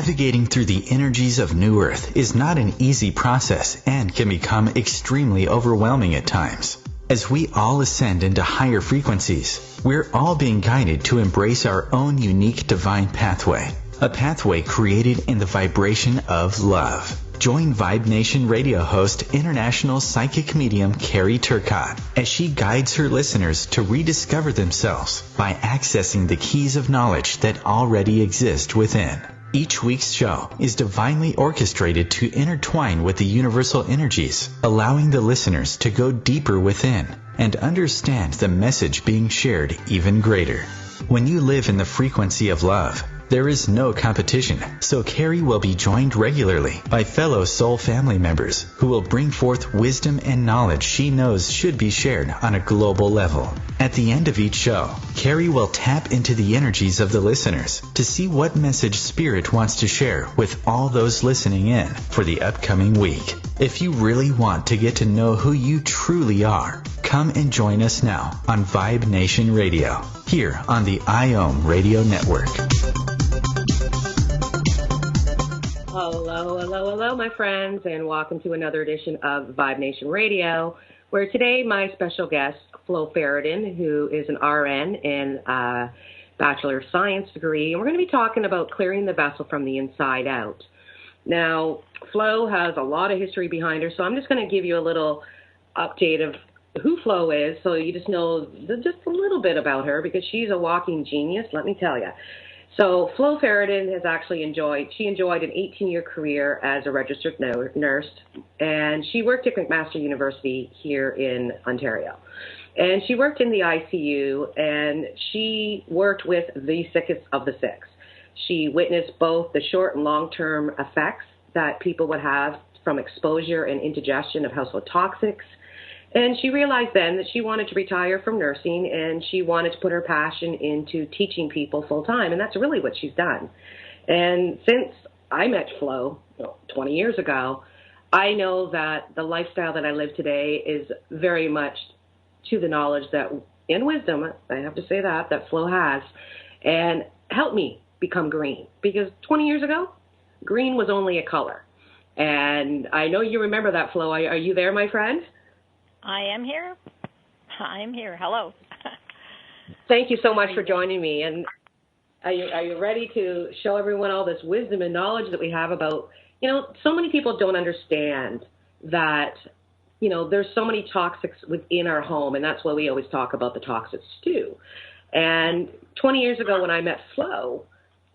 Navigating through the energies of New Earth is not an easy process and can become extremely overwhelming at times. As we all ascend into higher frequencies, we're all being guided to embrace our own unique divine pathway, a pathway created in the vibration of love. Join Vibe Nation radio host, international psychic medium Carrie Turcotte, as she guides her listeners to rediscover themselves by accessing the keys of knowledge that already exist within. Each week's show is divinely orchestrated to intertwine with the universal energies, allowing the listeners to go deeper within and understand the message being shared even greater. When you live in the frequency of love, there is no competition, so Carrie will be joined regularly by fellow soul family members who will bring forth wisdom and knowledge she knows should be shared on a global level. At the end of each show, Carrie will tap into the energies of the listeners to see what message Spirit wants to share with all those listening in for the upcoming week. If you really want to get to know who you truly are, come and join us now on Vibe Nation Radio, here on the IOM Radio Network. Hello, my friends, and welcome to another edition of Vibe Nation Radio, where today my special guest, Flo Ferraton, who is an RN and a Bachelor of Science degree, and we're going to be talking about clearing the vessel from the inside out. Now, Flo has a lot of history behind her, so I'm just going to give you a little update of who Flo is, so you just know just a little bit about her, because she's a walking genius, let me tell you. So Flo Ferraton has actually enjoyed an 18-year career as a registered nurse, and she worked at McMaster University here in Ontario. And she worked in the ICU, and she worked with the sickest of the sick. She witnessed both the short and long-term effects that people would have from exposure and indigestion of household toxics. And she realized then that she wanted to retire from nursing, and she wanted to put her passion into teaching people full time, and that's really what she's done. And since I met Flo 20 years ago, I know that the lifestyle that I live today is very much to the knowledge that, and wisdom, I have to say that Flo has, and helped me become green. Because 20 years ago, green was only a color. And I know you remember that, Flo. Are you there, my friend? I am here. I'm here. Hello. Thank you so much for joining me. And are you ready to show everyone all this wisdom and knowledge that we have about, so many people don't understand that, there's so many toxics within our home, and that's why we always talk about the toxic stew. And 20 years ago when I met Flo,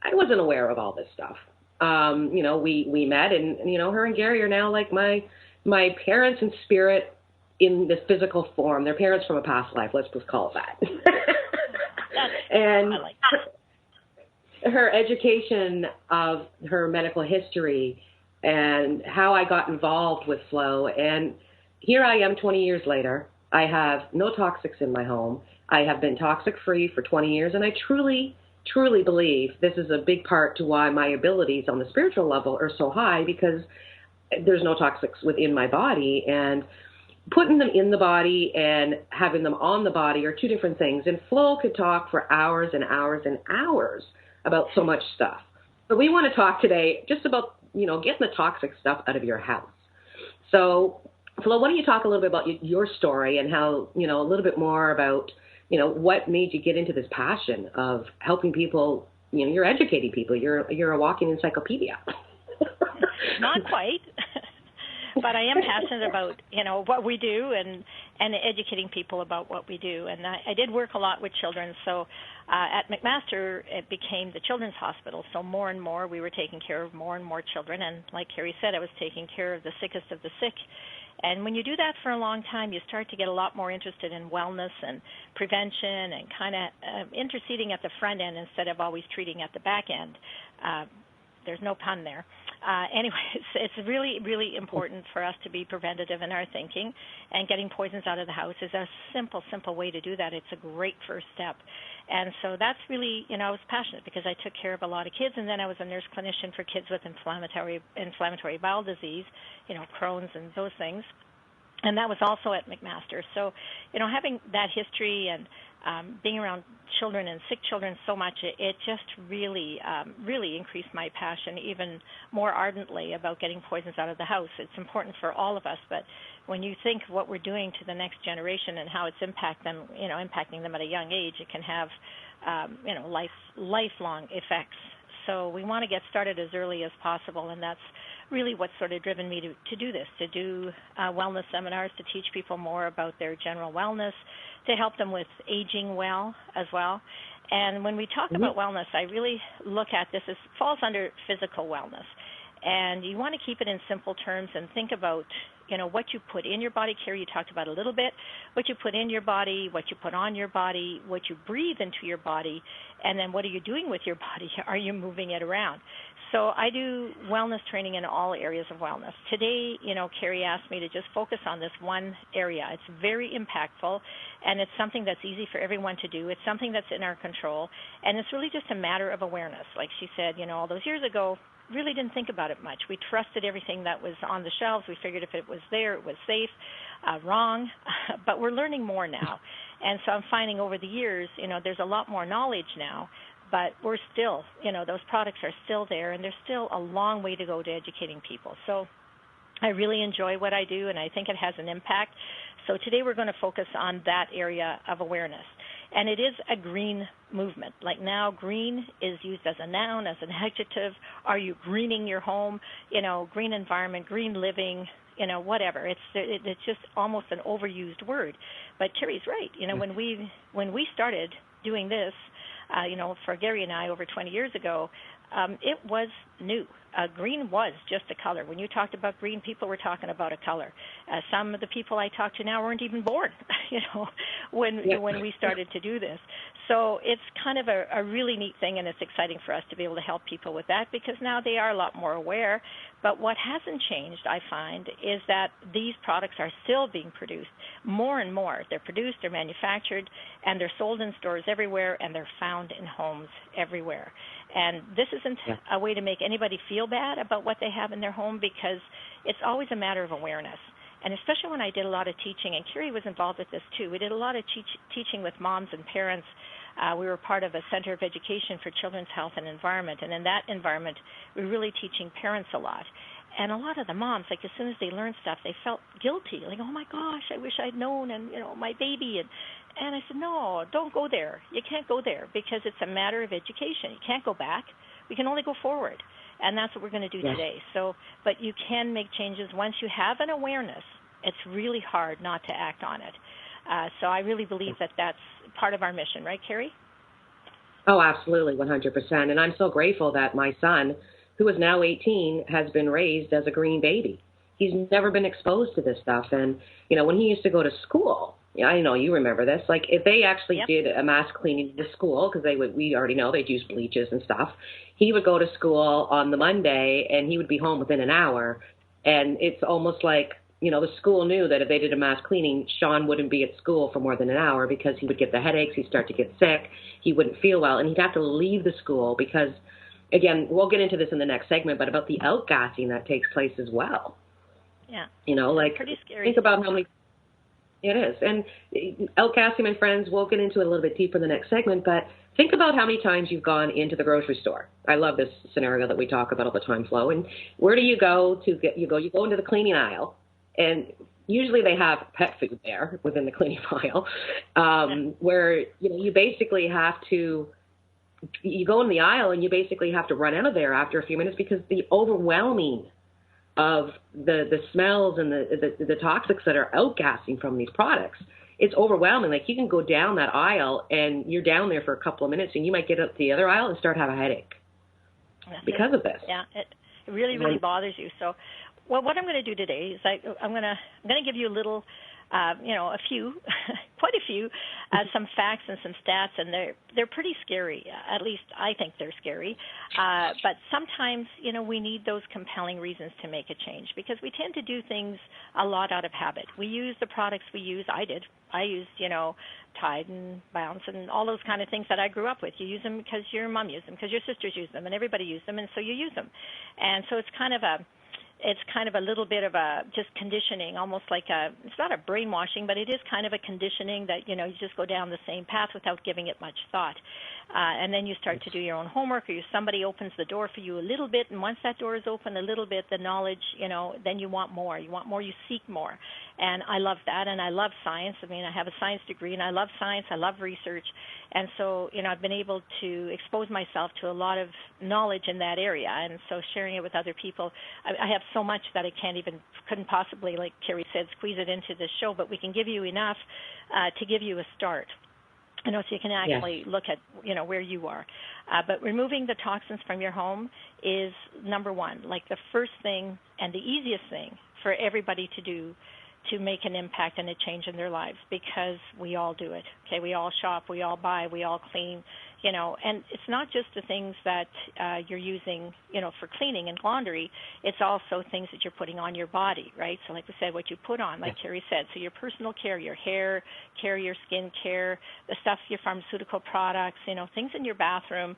I wasn't aware of all this stuff. We met, and, her and Gary are now like my parents in spirit, in this physical form. They're parents from a past life, let's just call it that. And I like her education of her medical history and how I got involved with Flo. And here I am 20 years later. I have no toxics in my home. I have been toxic-free for 20 years, and I truly, truly believe this is a big part to why my abilities on the spiritual level are so high, because there's no toxics within my body, and putting them in the body and having them on the body are two different things. And Flo could talk for hours and hours and hours about so much stuff. But we want to talk today just about, getting the toxic stuff out of your house. So, Flo, why don't you talk a little bit about your story and how, a little bit more about, what made you get into this passion of helping people. You're educating people. You're a walking encyclopedia. Not quite. But I am passionate about, what we do and educating people about what we do. And I did work a lot with children. So at McMaster, it became the children's hospital. So more and more, we were taking care of more and more children. And like Carrie said, I was taking care of the sickest of the sick. And when you do that for a long time, you start to get a lot more interested in wellness and prevention and kind of interceding at the front end instead of always treating at the back end. There's no pun there. Anyway, it's really, really important for us to be preventative in our thinking, and getting poisons out of the house is a simple way to do that. It's a great first step. And so that's really, I was passionate because I took care of a lot of kids, and then I was a nurse clinician for kids with inflammatory bowel disease, Crohn's and those things. And that was also at McMaster. So, having that history and being around children and sick children so much, it just really, really increased my passion even more ardently about getting poisons out of the house. It's important for all of us, but when you think of what we're doing to the next generation and how it's impacting them at a young age, it can have, lifelong effects. So we want to get started as early as possible, and that's really what's sort of driven me to do this, to do wellness seminars, to teach people more about their general wellness, to help them with aging well as well. And when we talk about wellness, I really look at this as falls under physical wellness. And you want to keep it in simple terms and think about, what you put in your body. Carrie, you talked about a little bit, what you put in your body, what you put on your body, what you breathe into your body, and then what are you doing with your body? Are you moving it around? So I do wellness training in all areas of wellness. Today, Carrie asked me to just focus on this one area. It's very impactful, and it's something that's easy for everyone to do. It's something that's in our control, and it's really just a matter of awareness. Like she said, all those years ago, really didn't think about it much. We trusted everything that was on the shelves. We figured if it was there, it was safe. Wrong, but we're learning more now. And so I'm finding over the years, there's a lot more knowledge now, but we're still, those products are still there, and there's still a long way to go to educating people. So I really enjoy what I do, and I think it has an impact. So today we're going to focus on that area of awareness. And it is a green movement. Like now, green is used as a noun, as an adjective. Are you greening your home? Green environment, green living, whatever. It's just almost an overused word. But Carrie's right. When we started doing this, for Gary and I over 20 years ago, it was new. Green was just a color. When you talked about green, people were talking about a color. Some of the people I talk to now weren't even born, when we started to do this. So it's kind of a really neat thing, and it's exciting for us to be able to help people with that because now they are a lot more aware. But what hasn't changed, I find, is that these products are still being produced more and more. They're produced, they're manufactured, and they're sold in stores everywhere, and they're found in homes everywhere. And this isn't a way to make anybody feel bad about what they have in their home because it's always a matter of awareness. And especially when I did a lot of teaching, and Carrie was involved with this too, we did a lot of teaching with moms and parents. We were part of a Center of Education for Children's Health and Environment, and in that environment, we were really teaching parents a lot. And a lot of the moms, like as soon as they learned stuff, they felt guilty, like, oh my gosh, I wish I'd known, and my baby. And I said, no, don't go there. You can't go there because it's a matter of education. You can't go back. We can only go forward. And that's what we're going to do today. So, but you can make changes once you have an awareness. It's really hard not to act on it. So I really believe that that's part of our mission, right, Carrie? Oh, absolutely, 100%. And I'm so grateful that my son, who is now 18, has been raised as a green baby. He's never been exposed to this stuff. And, when he used to go to school, I know you remember this, like if they actually did a mass cleaning in the school, because we already know they'd use bleaches and stuff, he would go to school on the Monday and he would be home within an hour. And it's almost like, the school knew that if they did a mass cleaning, Sean wouldn't be at school for more than an hour because he would get the headaches, he'd start to get sick, he wouldn't feel well, and he'd have to leave the school because, again, we'll get into this in the next segment, but about the outgassing that takes place as well. Yeah. Pretty scary. Think about how many. It is. And outgassing, my friends, we'll get into it a little bit deeper in the next segment, but think about how many times you've gone into the grocery store. I love this scenario that we talk about all the time, Flo. And where do you go to get, you go into the cleaning aisle, and usually they have pet food there within the cleaning aisle, where, you basically have to, you go in the aisle and you basically have to run out of there after a few minutes because the overwhelming of the smells and the toxics that are outgassing from these products, it's overwhelming. Like you can go down that aisle and you're down there for a couple of minutes and you might get up the other aisle and start having a headache because of this. Yeah, it really, really bothers you. So, well, what I'm going to do today is I'm going to give you a little, a few, quite a few, some facts and some stats, and they're pretty scary. At least I think they're scary. But sometimes, we need those compelling reasons to make a change because we tend to do things a lot out of habit. We use the products we use. I used, Tide and Bounce and all those kind of things that I grew up with. You use them because your mom used them, because your sisters use them, and everybody used them, and so you use them. And so it's kind of it's kind of a little bit of a just conditioning, almost like it's not a brainwashing, but it is kind of a conditioning that, you just go down the same path without giving it much thought. And then you start to do your own homework, or somebody opens the door for you a little bit, and once that door is open a little bit, the knowledge, then you want more. You want more, you seek more. And I love that, and I love science. I mean, I have a science degree, and I love science. I love research. And so, I've been able to expose myself to a lot of knowledge in that area. And so sharing it with other people, I have so much that I couldn't possibly, like Carrie said, squeeze it into this show, but we can give you enough to give you a start. So you can actually look at, where you are. But removing the toxins from your home is number one, like the first thing and the easiest thing for everybody to do to make an impact and a change in their lives, because we all do it. Okay, we all shop, we all buy, we all clean, and it's not just the things that you're using, for cleaning and laundry. It's also things that you're putting on your body, right? So like we said, what you put on, like Carrie said, so your personal care, your hair care, your skin care, the stuff, your pharmaceutical products, things in your bathroom,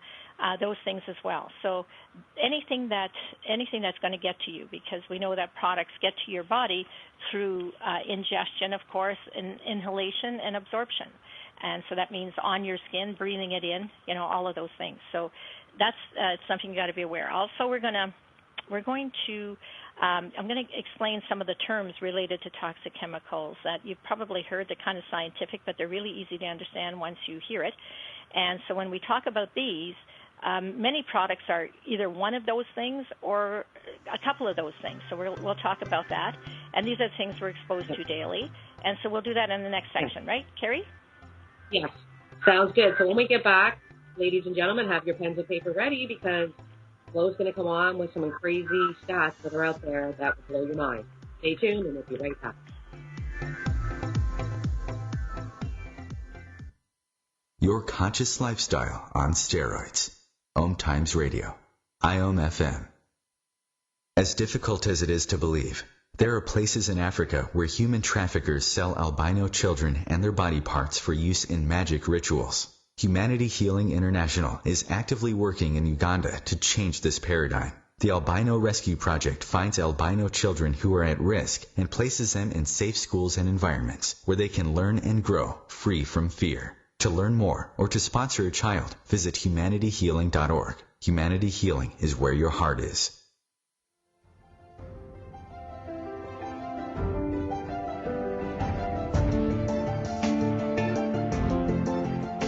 those things as well. So anything that's going to get to you, because we know that products get to your body through ingestion, of course, and inhalation and absorption. And so that means on your skin, breathing it in, all of those things. So that's something you got to be aware. Also, I'm going to explain some of the terms related to toxic chemicals that you've probably heard. They're kind of scientific, but they're really easy to understand once you hear it. And so when we talk about these, many products are either one of those things or a couple of those things. So we'll talk about that. And these are things we're exposed to daily. And so we'll do that in the next section, right, Carrie? Yes. Sounds good. So when we get back, ladies and gentlemen, have your pens and paper ready, because Flo's going to come on with some crazy stats that are out there that will blow your mind. Stay tuned, and we'll be right back. Your conscious lifestyle on steroids. OMTimes Radio. IOM-FM. As difficult as it is to believe, there are places in Africa where human traffickers sell albino children and their body parts for use in magic rituals. Humanity Healing International is actively working in Uganda to change this paradigm. The Albino Rescue Project finds albino children who are at risk and places them in safe schools and environments where they can learn and grow free from fear. To learn more or to sponsor a child, visit humanityhealing.org. Humanity Healing is where your heart is.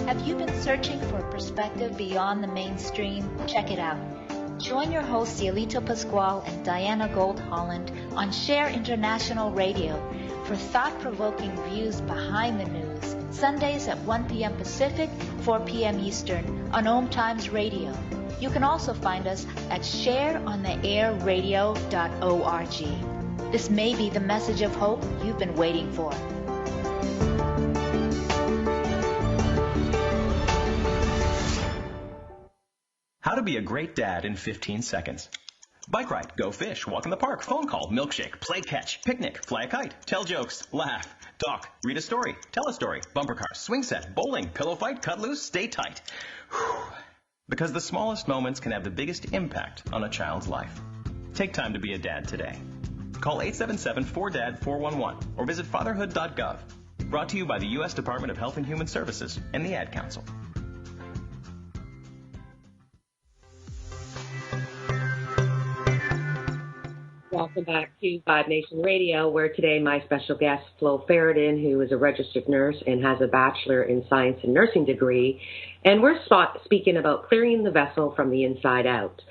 Have you been searching for a perspective beyond the mainstream? Check it out. Join your hosts Cielito Pascual and Diana Gold Holland on Share International Radio for thought-provoking views behind the news, Sundays at 1 p.m. Pacific, 4 p.m. Eastern on OMTimes Radio. You can also find us at shareontheairradio.org. This may be the message of hope you've been waiting for. How to be a great dad in 15 seconds. Bike ride, go fish, walk in the park, phone call, milkshake, play catch, picnic, fly a kite, tell jokes, laugh, talk, read a story, tell a story, bumper car, swing set, bowling, pillow fight, cut loose, stay tight. Whew. Because the smallest moments can have the biggest impact on a child's life. Take time to be a dad today. Call 877-4DAD-411 or visit fatherhood.gov. Brought to you by the U.S. Department of Health and Human Services and the Ad Council. Welcome back to Vibe Nation Radio, where today my special guest, Flo Ferraton, who is a registered nurse and has a Bachelor in Science and Nursing degree. And we're speaking about clearing the vessel from the inside out.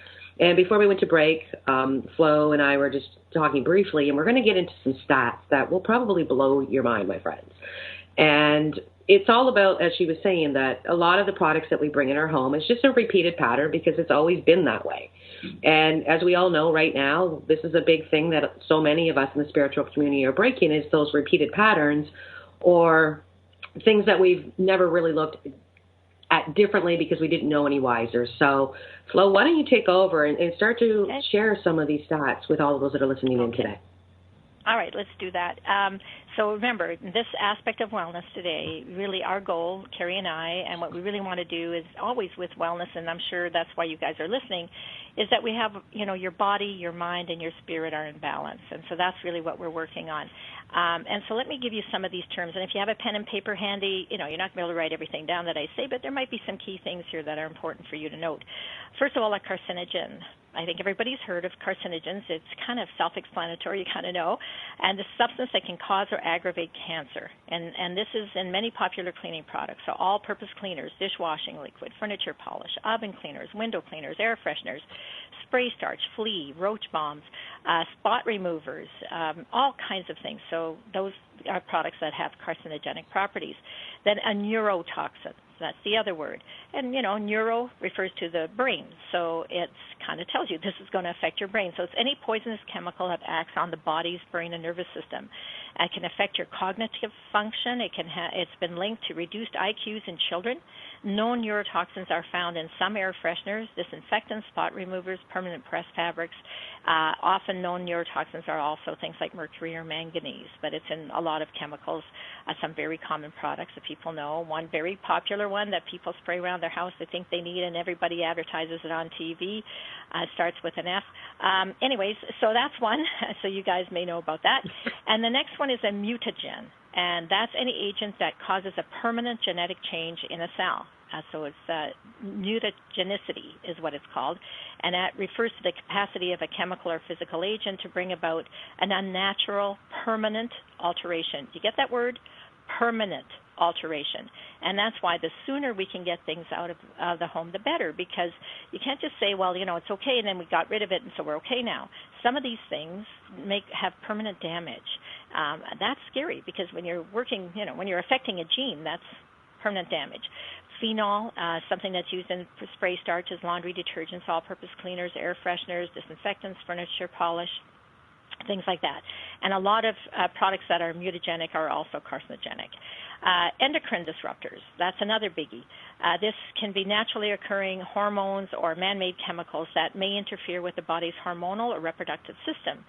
And before we went to break, Flo and I were just talking briefly, and we're going to get into some stats that will probably blow your mind, my friends. And it's all about, as she was saying, that a lot of the products that we bring in our home is just a repeated pattern because it's always been that way. And as we all know right now, this is a big thing that so many of us in the spiritual community are breaking, is those repeated patterns or things that we've never really looked at differently because we didn't know any wiser. So, Flo, why don't you take over and start to share some of these stats with all of those that are listening in today? All right, let's do that. So remember, this aspect of wellness today, really our goal, Carrie and I, and what we really want to do is always with wellness, and I'm sure that's why you guys are listening, is that we have, your body, your mind, and your spirit are in balance. And so that's really what we're working on. And so let me give you some of these terms. And if you have a pen and paper handy, you're not going to be able to write everything down that I say, but there might be some key things here that are important for you to note. First of all, a carcinogen. I think everybody's heard of carcinogens. It's kind of self-explanatory, you kind of know. And the substance that can cause or aggravate cancer. And this is in many popular cleaning products. So all-purpose cleaners, dishwashing liquid, furniture polish, oven cleaners, window cleaners, air fresheners, spray starch, flea, roach bombs, spot removers, all kinds of things. So those are products that have carcinogenic properties. Then a neurotoxin. That's the other word. And, neuro refers to the brain. So it kind of tells you this is going to affect your brain. So it's any poisonous chemical that acts on the body's brain and nervous system. It can affect your cognitive function. It's been linked to reduced IQs in children. Known neurotoxins are found in some air fresheners, disinfectants, spot removers, permanent press fabrics. Often known neurotoxins are also things like mercury or manganese, but it's in a lot of chemicals, some very common products that people know. One very popular one that people spray around their house they think they need, and everybody advertises it on TV, starts with an F. Anyways, so that's one, so you guys may know about that. And the next one is a mutagen. And that's any agent that causes a permanent genetic change in a cell. So it's mutagenicity is what it's called. And that refers to the capacity of a chemical or physical agent to bring about an unnatural, permanent alteration. Do you get that word? Permanent alteration. And that's why the sooner we can get things out of the home, the better, because you can't just say, well, it's okay, and then we got rid of it, and so we're okay now. Some of these things have permanent damage. That's scary, because when you're working, when you're affecting a gene, that's permanent damage. Phenol, something that's used in spray starches, laundry detergents, all-purpose cleaners, air fresheners, disinfectants, furniture polish, things like that. And a lot of products that are mutagenic are also carcinogenic. Endocrine disruptors, that's another biggie. This can be naturally occurring hormones or man-made chemicals that may interfere with the body's hormonal or reproductive system.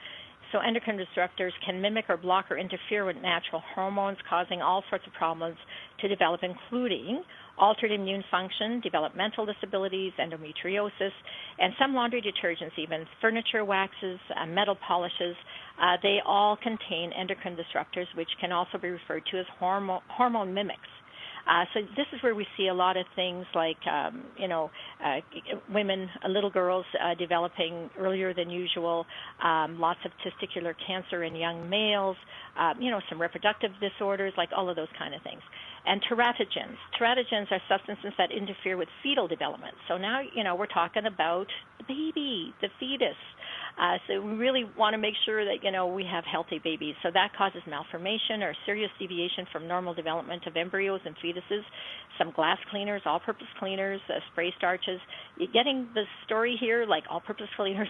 So endocrine disruptors can mimic or block or interfere with natural hormones, causing all sorts of problems to develop, including altered immune function, developmental disabilities, endometriosis, and some laundry detergents, even furniture waxes, metal polishes, they all contain endocrine disruptors, which can also be referred to as hormone mimics. So this is where we see a lot of things like, women, little girls developing earlier than usual, lots of testicular cancer in young males, some reproductive disorders, like all of those kind of things. And teratogens. Teratogens are substances that interfere with fetal development. So now, we're talking about the baby, the fetus. So we really want to make sure that, we have healthy babies. So that causes malformation or serious deviation from normal development of embryos and fetuses. Some glass cleaners, all-purpose cleaners, spray starches. You're getting the story here, like all-purpose cleaners,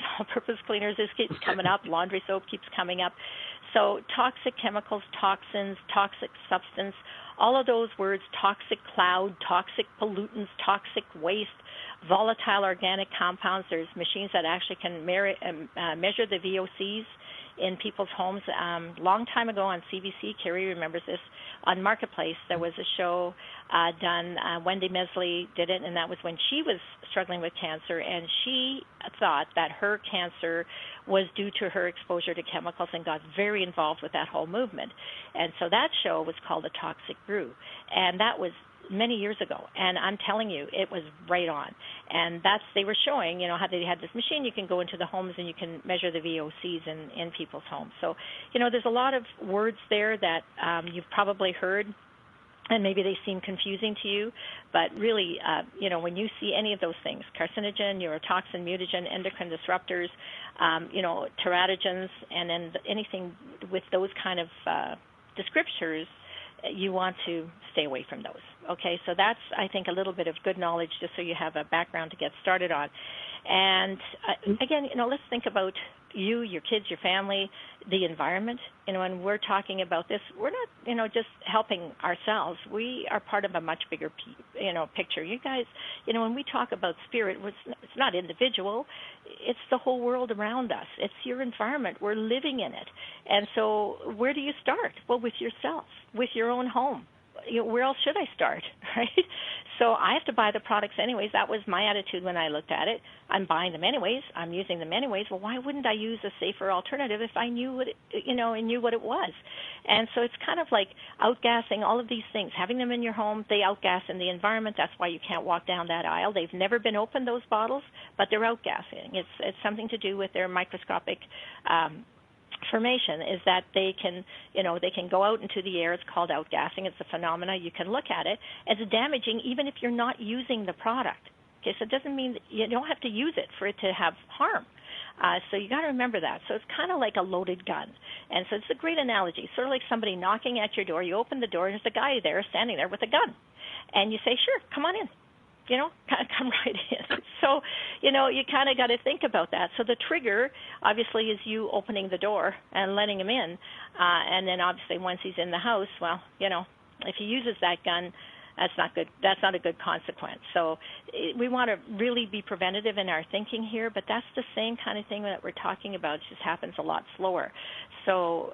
this keeps coming up. Laundry soap keeps coming up. So toxic chemicals, toxins, toxic substance, all of those words, toxic cloud, toxic pollutants, toxic waste, volatile organic compounds. There's machines that actually can measure the VOCs in people's homes. Long time ago on CBC, Carrie remembers this, on Marketplace, there was a show done. Wendy Mesley did it, and that was when she was struggling with cancer, and she thought that her cancer was due to her exposure to chemicals and got very involved with that whole movement. And so that show was called The Toxic Brew, and that was many years ago, and I'm telling you, it was right on. And they were showing, how they had this machine. You can go into the homes and you can measure the VOCs in people's homes. So, there's a lot of words there that you've probably heard, and maybe they seem confusing to you, but really, when you see any of those things, carcinogen, neurotoxin, mutagen, endocrine disruptors, teratogens, and then anything with those kind of descriptors, you want to stay away from those. Okay, so that's, I think, a little bit of good knowledge just so you have a background to get started on. And again, let's think about you, your kids, your family, the environment. When we're talking about this, we're not, just helping ourselves. We are part of a much bigger, picture. You guys, when we talk about spirit, it's not individual. It's the whole world around us. It's your environment. We're living in it. And so where do you start? Well, with yourself, with your own home. Where else should I start, right? So I have to buy the products anyways. That was my attitude when I looked at it. I'm buying them anyways. I'm using them anyways. Well, why wouldn't I use a safer alternative if I knew what and knew what it was? And so it's kind of like outgassing all of these things. Having them in your home, they outgas in the environment. That's why you can't walk down that aisle. They've never been opened, those bottles, but they're outgassing. It's something to do with their microscopic formation, is that they can go out into the air. It's called outgassing. It's a phenomena. You can look at it. It's damaging even if you're not using the product. Okay, so it doesn't mean that you don't have to use it for it to have harm. So you got to remember that. So it's kind of like a loaded gun. And so it's a great analogy, sort of like somebody knocking at your door. You open the door, and there's a guy there standing there with a gun. And you say, sure, come on in. Come right in. So, you kind of got to think about that. So the trigger, obviously, is you opening the door and letting him in. And then, obviously, once he's in the house, well, if he uses that gun, that's not good. That's not a good consequence. So we want to really be preventative in our thinking here, but that's the same kind of thing that we're talking about. It just happens a lot slower. So,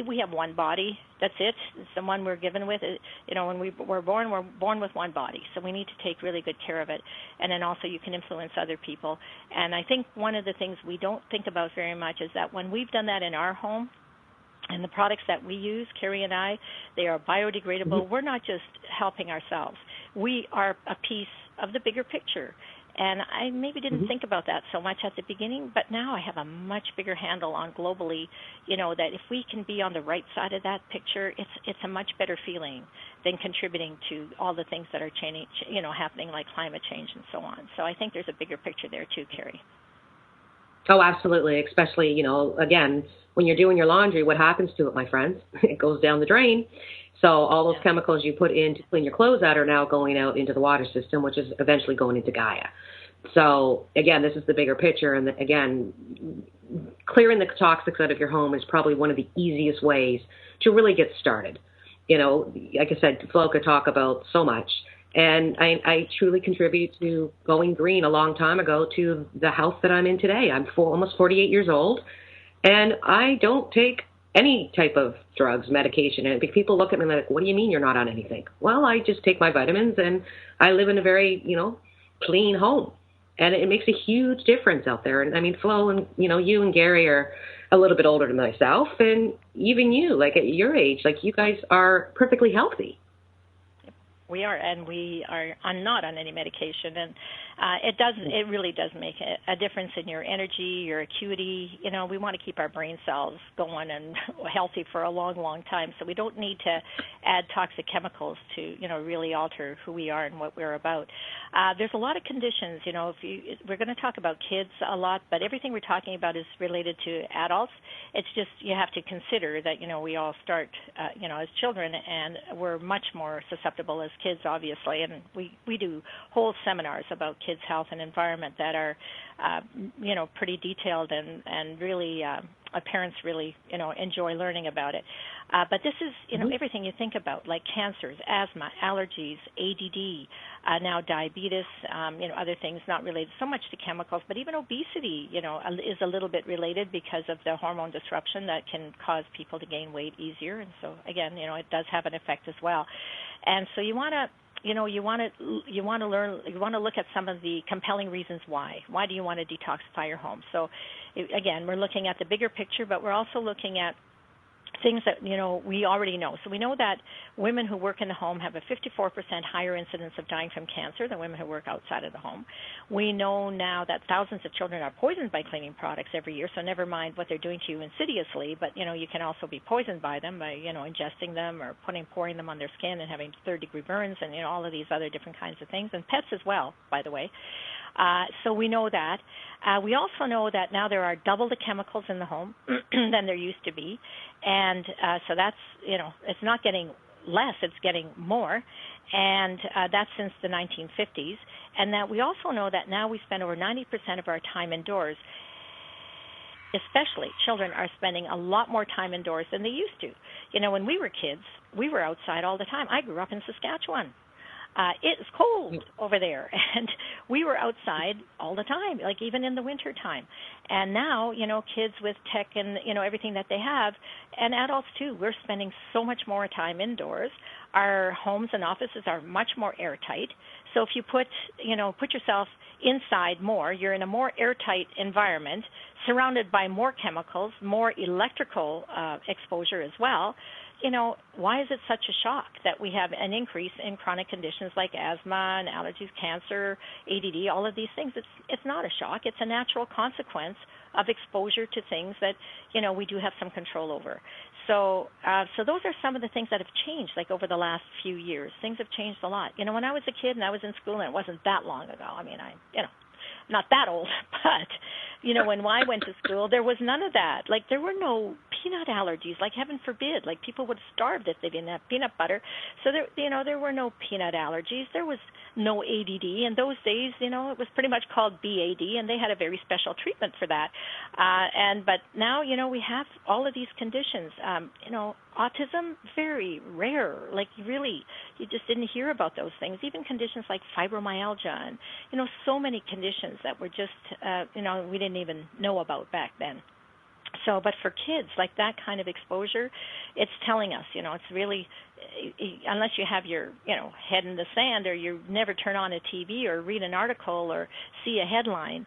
we have one body. That's it. It's the one we're given with. When we're born with one body. So we need to take really good care of it. And then also you can influence other people. And I think one of the things we don't think about very much is that when we've done that in our home, and the products that we use, Carrie and I, they are biodegradable. Mm-hmm. We're not just helping ourselves. We are a piece of the bigger picture. And I maybe didn't think about that so much at the beginning, but now I have a much bigger handle on globally, that if we can be on the right side of that picture, it's a much better feeling than contributing to all the things that are changing, happening like climate change and so on. So I think there's a bigger picture there too, Carrie. Oh, absolutely. Especially, again, when you're doing your laundry, what happens to it, my friends? It goes down the drain. So all those chemicals you put in to clean your clothes out are now going out into the water system, which is eventually going into Gaia. So, again, this is the bigger picture. And, again, clearing the toxics out of your home is probably one of the easiest ways to really get started. Like I said, Flo could talk about so much. And I truly contribute to going green a long time ago to the health that I'm in today. I'm almost 48 years old, and I don't take any type of drugs, medication. And people look at me like, what do you mean you're not on anything? Well, I just take my vitamins, and I live in a very, clean home. And it makes a huge difference out there. And, I mean, Flo and, you and Gary are a little bit older than myself. And even you, like at your age, like you guys are perfectly healthy. We are, and we are not on any medication, and it really does make a difference in your energy, your acuity. We want to keep our brain cells going and healthy for a long, long time, so we don't need to add toxic chemicals to, really alter who we are and what we're about. There's a lot of conditions, we're going to talk about kids a lot, but everything we're talking about is related to adults. It's just you have to consider that, we all start, as children, and we're much more susceptible as kids, obviously, and we do whole seminars about kids' health and environment that are, pretty detailed and really parents really, enjoy learning about it. But this is, everything you think about, like cancers, asthma, allergies, ADD, now diabetes, other things not related so much to chemicals, but even obesity, is a little bit related because of the hormone disruption that can cause people to gain weight easier. And so, again, it does have an effect as well. And so you want to look at some of the compelling reasons why. Why do you want to detoxify your home? So, again, we're looking at the bigger picture, but we're also looking at things that, we already know. So we know that women who work in the home have a 54% higher incidence of dying from cancer than women who work outside of the home. We know now that thousands of children are poisoned by cleaning products every year, so never mind what they're doing to you insidiously, but, you can also be poisoned by them by, ingesting them or pouring them on their skin and having third-degree burns and, all of these other different kinds of things, and pets as well, by the way. So we know that. We also know that now there are double the chemicals in the home than there used to be. And so that's, it's not getting less, it's getting more, and that's since the 1950s. And that we also know that now we spend over 90% of our time indoors. Especially children are spending a lot more time indoors than they used to. You know, when we were kids, we were outside all the time. I grew up in Saskatchewan. It's cold over there, and we were outside all the time, like even in the winter time. And now, you know, kids with tech and, you know, everything that they have, and adults too, we're spending so much more time indoors. Our homes and offices are much more airtight. So if you put yourself inside more, you're in a more airtight environment, surrounded by more chemicals, more electrical exposure as well. You know, why is it such a shock that we have an increase in chronic conditions like asthma and allergies, cancer, ADD, all of these things? It's not a shock. It's a natural consequence of exposure to things that, you know, we do have some control over. So those are some of the things that have changed, like over the last few years. Things have changed a lot. You know, when I was a kid and I was in school, and it wasn't that long ago. I mean, not that old, but, you know, when I went to school, there was none of that. Like, there were no peanut allergies, like, heaven forbid. Like, people would have starved if they didn't have peanut butter. So, there were no peanut allergies. There was no ADD. In those days, you know, it was pretty much called BAD, and they had a very special treatment for that. But now, you know, we have all of these conditions. You know, autism, very rare. Like, really, you just didn't hear about those things. Even conditions like fibromyalgia and, you know, so many conditions that were just, you know, we didn't even know about back then. So, but for kids, like that kind of exposure, it's telling us, you know, it's really, unless you have your, you know, head in the sand, or you never turn on a TV or read an article or see a headline,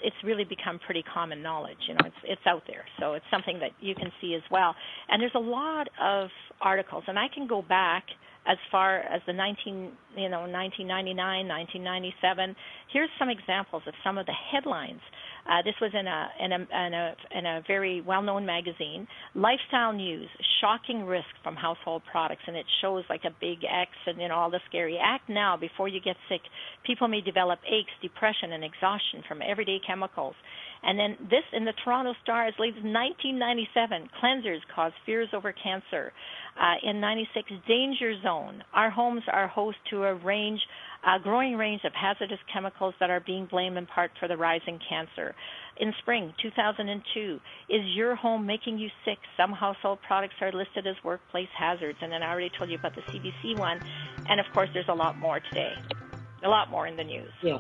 it's really become pretty common knowledge. You know, it's out there. So it's something that you can see as well. And there's a lot of articles, and I can go back as far as the 1999, 1997. Here's some examples of some of the headlines. This was in a very well-known magazine, Lifestyle News, shocking risk from household products, and it shows like a big X and, you know, all the scary. Act now before you get sick. People may develop aches, depression, and exhaustion from everyday chemicals. And then this in the Toronto Star as late as 1997, cleansers cause fears over cancer. In 96, danger zone. Our homes are host to a growing range of hazardous chemicals that are being blamed in part for the rise in cancer. In spring 2002, is your home making you sick? Some household products are listed as workplace hazards. And then I already told you about the CDC one. And, of course, there's a lot more today, a lot more in the news. Yeah.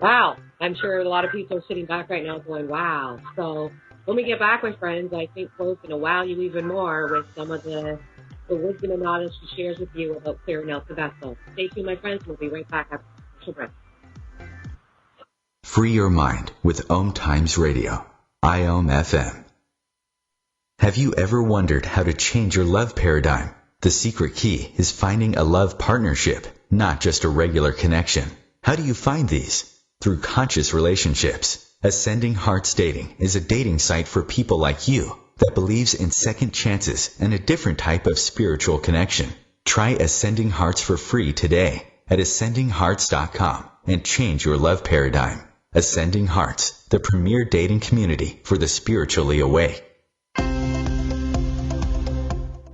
Wow. I'm sure a lot of people are sitting back right now going, wow. So when we get back, my friends, I think Flo's going to wow you even more with some of the wisdom and knowledge she shares with you about clearing out the vessel. Stay tuned, my friends. We'll be right back after a commercial break. Free your mind with OMTimes Radio, IOM FM. Have you ever wondered how to change your love paradigm? The secret key is finding a love partnership, not just a regular connection. How do you find these? Through conscious relationships. Ascending Hearts Dating is a dating site for people like you that believes in second chances and a different type of spiritual connection. Try Ascending Hearts for free today at ascendinghearts.com and change your love paradigm. Ascending Hearts, the premier dating community for the spiritually awake.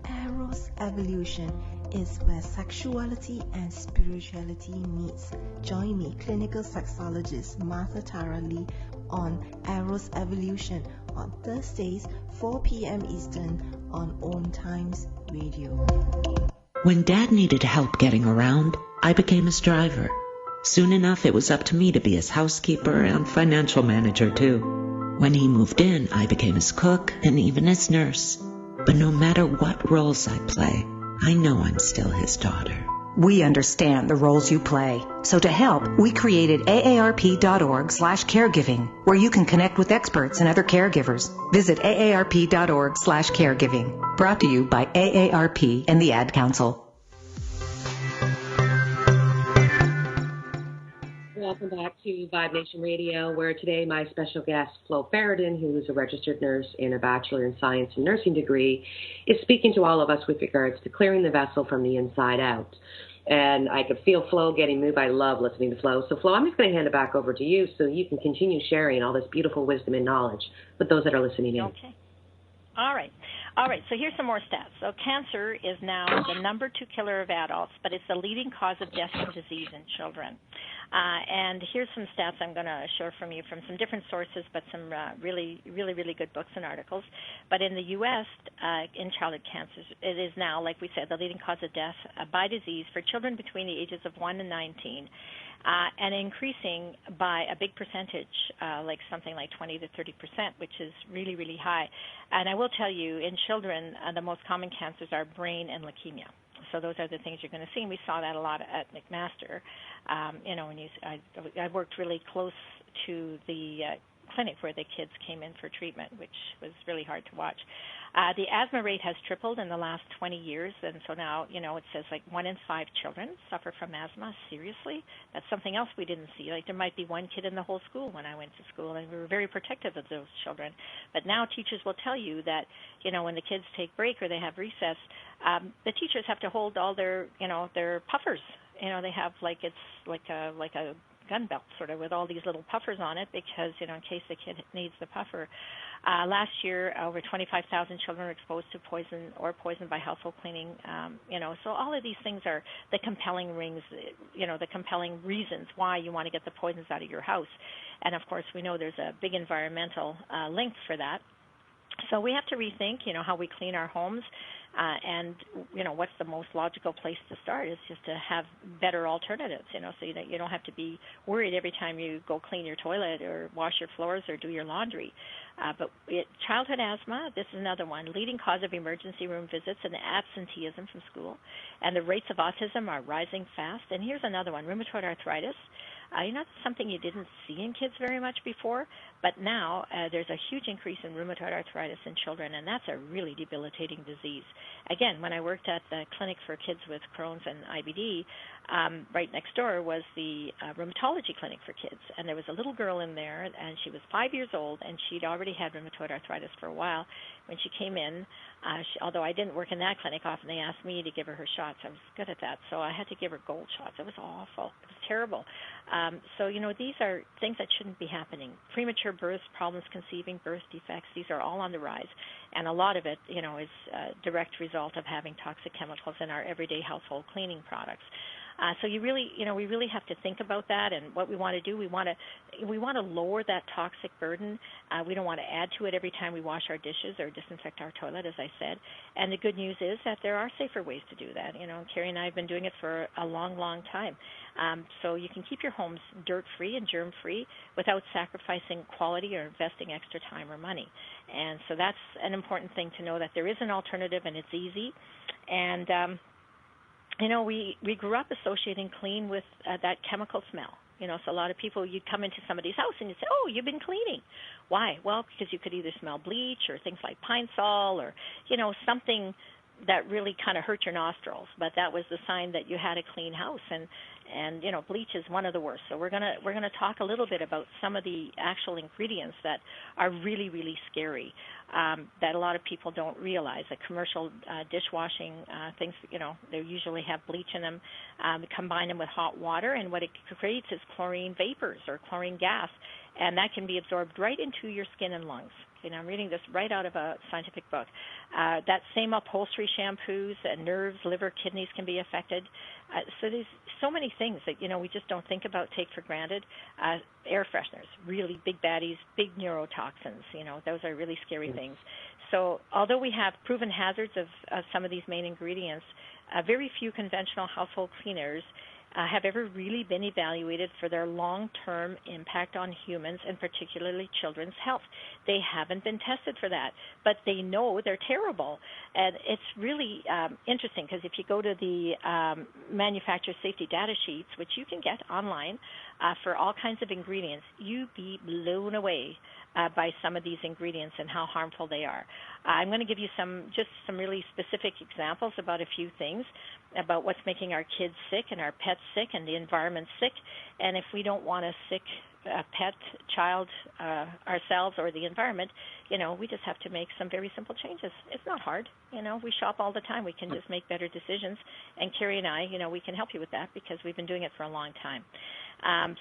Eros Evolution is where sexuality and spirituality meets. Join me, clinical sexologist Martha Tara Lee, on Eros Evolution on Thursdays, 4 p.m. Eastern on OMTimes Radio. When Dad needed help getting around, I became his driver. Soon enough, it was up to me to be his housekeeper and financial manager too. When he moved in, I became his cook and even his nurse. But no matter what roles I play, I know I'm still his daughter. We understand the roles you play. So to help, we created aarp.org/caregiving, where you can connect with experts and other caregivers. Visit aarp.org/caregiving. Brought to you by AARP and the Ad Council. Welcome back to Vibe Nation Radio, where today my special guest, Flo Ferraton, who is a registered nurse in a Bachelor in Science and Nursing degree, is speaking to all of us with regards to clearing the vessel from the inside out. And I could feel Flo getting moved. I love listening to Flo. So, Flo, I'm just going to hand it back over to you so you can continue sharing all this beautiful wisdom and knowledge with those that are listening in. Okay. All right. All right, so here's some more stats. So cancer is now the number 2 killer of adults, but it's the leading cause of death and disease in children. And here's some stats I'm going to share from you from some different sources, but some really good books and articles. But in the U.S., in childhood cancers, it is now, like we said, the leading cause of death by disease for children between the ages of 1 and 19. And increasing by a big percentage, like something like 20 to 30%, which is really high. And I will tell you, in children, the most common cancers are brain and leukemia. So those are the things you're going to see, and we saw that a lot at McMaster. When I worked really close to the clinic where the kids came in for treatment, which was really hard to watch. The asthma rate has tripled in the last 20 years, and so now, it says like 1 in 5 children suffer from asthma. Seriously? That's something else we didn't see. Like there might be one kid in the whole school when I went to school, and we were very protective of those children. But now teachers will tell you that, when the kids take break or they have recess, the teachers have to hold all their, their puffers. They have it's like a gun belt sort of with all these little puffers on it because, in case the kid needs the puffer. Last year, over 25,000 children were exposed to poison by household cleaning. So all of these things are the compelling the compelling reasons why you want to get the poisons out of your house. And, of course, we know there's a big environmental link for that. So we have to rethink, how we clean our homes. And, what's the most logical place to start is just to have better alternatives, so that you don't have to be worried every time you go clean your toilet or wash your floors or do your laundry. But childhood asthma, this is another one, leading cause of emergency room visits and absenteeism from school. And the rates of autism are rising fast. And here's another one, rheumatoid arthritis. That's something you didn't see in kids very much before, but now there's a huge increase in rheumatoid arthritis in children, and that's a really debilitating disease. Again, when I worked at the clinic for kids with Crohn's and IBD, right next door was the rheumatology clinic for kids, and there was a little girl in there, and she was 5 years old, and she'd already had rheumatoid arthritis for a while. When she came in, although I didn't work in that clinic often, they asked me to give her shots. I was good at that, so I had to give her gold shots. It was awful. It was terrible. So, these are things that shouldn't be happening. Premature births, problems conceiving, birth defects, these are all on the rise. And a lot of it, is a direct result of having toxic chemicals in our everyday household cleaning products. So we really have to think about that, and what we want to do, we want to lower that toxic burden. We don't want to add to it every time we wash our dishes or disinfect our toilet, as I said. And the good news is that there are safer ways to do that. Carrie and I have been doing it for a long time. So you can keep your homes dirt-free and germ-free without sacrificing quality or investing extra time or money. And so that's an important thing to know, that there is an alternative and it's easy. And we grew up associating clean with that chemical smell. So a lot of people, you'd come into somebody's house and you'd say, oh, you've been cleaning. Why? Well, because you could either smell bleach or things like Pine Sol or, something that really kind of hurt your nostrils. But that was the sign that you had a clean house. And bleach is one of the worst. So we're gonna talk a little bit about some of the actual ingredients that are really scary, that a lot of people don't realize. That commercial dishwashing things, they usually have bleach in them. Combine them with hot water, and what it creates is chlorine vapors or chlorine gas, and that can be absorbed right into your skin and lungs. I'm reading this right out of a scientific book. That same upholstery shampoos, nerves, liver, kidneys can be affected. So there's so many things that, we just don't think about, take for granted. Air fresheners, really big baddies, big neurotoxins, those are really scary things. So although we have proven hazards of some of these main ingredients, very few conventional household cleaners have ever really been evaluated for their long-term impact on humans and particularly children's health. They haven't been tested for that, but they know they're terrible. And it's really interesting, because if you go to the manufacturer safety data sheets, which you can get online for all kinds of ingredients, you'd be blown away by some of these ingredients and how harmful they are. I'm going to give you some really specific examples about a few things about what's making our kids sick and our pets sick and the environment sick. And if we don't want a sick pet, child, ourselves, or the environment, we just have to make some very simple changes. It's not hard. We shop all the time. We can just make better decisions. And Carrie and I, we can help you with that because we've been doing it for a long time.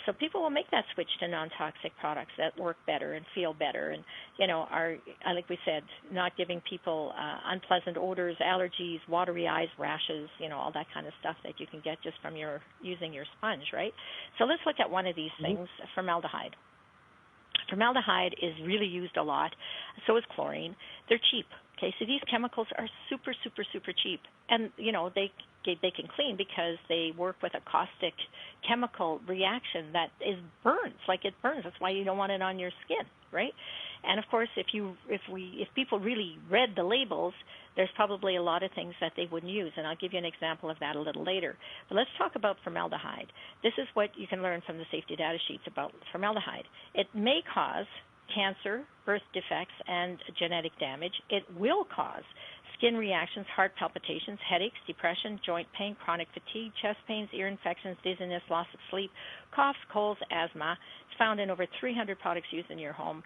So people will make that switch to non-toxic products that work better and feel better, and are, like we said, not giving people unpleasant odors, allergies, watery eyes, rashes, all that kind of stuff that you can get just from using your sponge, right? So let's look at one of these things, formaldehyde. Formaldehyde is really used a lot. So is chlorine. They're cheap. Okay, so these chemicals are super, super, super cheap, and they can clean because they work with a caustic chemical reaction that burns, like it burns. That's why you don't want it on your skin, right? And of course, if people really read the labels, there's probably a lot of things that they wouldn't use, and I'll give you an example of that a little later. But let's talk about formaldehyde. This is what you can learn from the safety data sheets about formaldehyde. It may cause cancer, birth defects, and genetic damage. It will cause skin reactions, heart palpitations, headaches, depression, joint pain, chronic fatigue, chest pains, ear infections, dizziness, loss of sleep, coughs, colds, asthma. It's found in over 300 products used in your home.